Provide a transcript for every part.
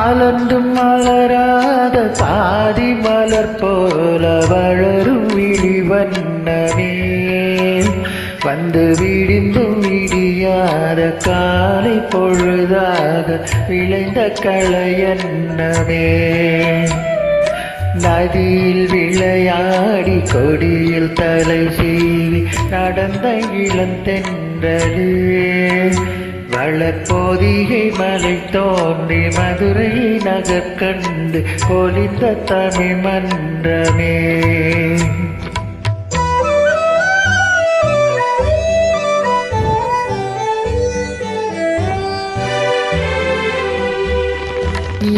மலர்ந்தும் மலராத பாதி மலர் போல வளரும் விழிவண்ணனே, வந்து விடிந்தும் விடியாத காலை பொழுதாக விளைந்த களையன்னமே. நதியில் விளையாடி கொடியில் தலை சீவி நடந்த இளந்தென்றலே, வளர்போதிகை மலை தோன்றி மதுரை நகர் கண்டு பொலிந்த தமிழ் மன்றமே.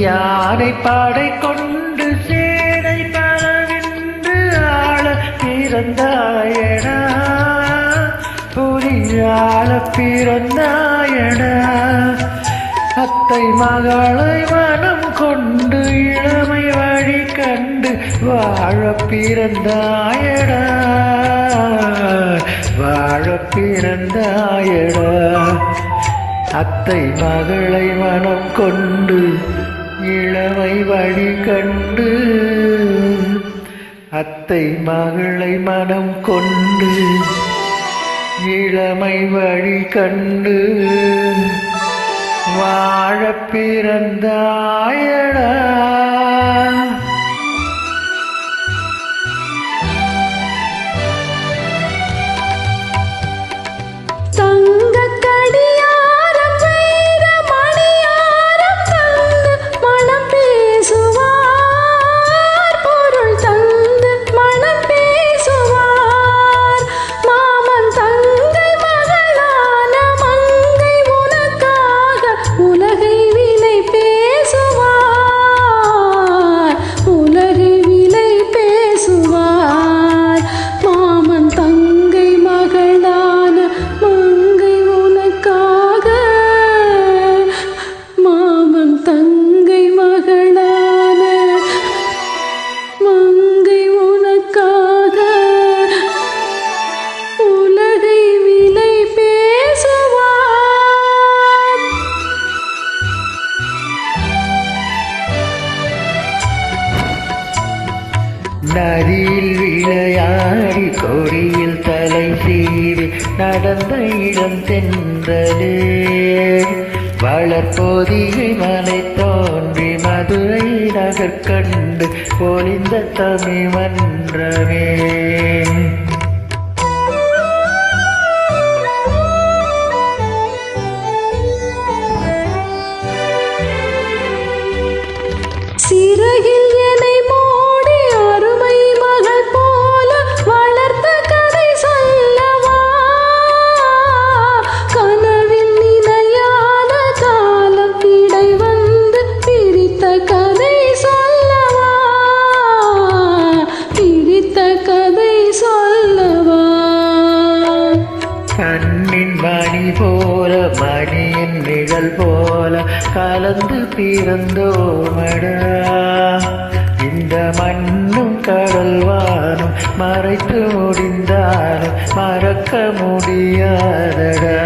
யானை பாடை கொண்டு சேனை பலவென்று ஆள பிறந்தாயடா, புலியாள பிறந்தாயடா. அத்தை மகளை மனம் கொண்டு இளமை வழி கண்டு வாழ பிறந்தாயடா, வாழ பிறந்தாயடா. அத்தை மகளை மனம் கொண்டு இளமை வழி கண்டு, அத்தை மகளை மனம் கொண்டு இளமை வழி கண்டு வாழ பிறந்தாயடா. நதியில் விளையாடி கொடியில் தலை சீவி நடந்த இளம் தென்றலே, வளர்போதிகை மலை தோன்றி மதுரை நகர் கண்டு பொலிந்த தமிழ் மன்றமே. சிறகில் என்னை மூடி அருமை மகள் போல வளர்த்த கதை சொல்லவா, கனவில் நினையாத காலம் இடை வந்து பிரித்த கதை சொல்லவா, பிரித்த கதை சொல்லவா. கண்ணின் மணி போல மணியின் நிழல் போல கலந்து பிறந்தோமடா, இந்த மண்ணும் கடல்வானும் மறைத்து முடிந்தாலும் மறக்க முடியாதடா,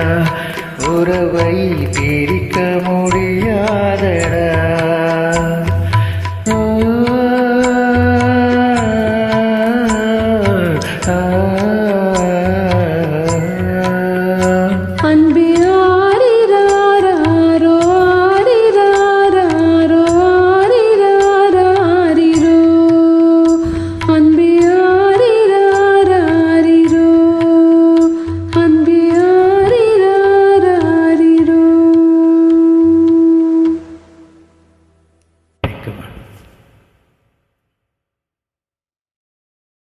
உறவை பிரிக்க முடியாதடா. அன்பே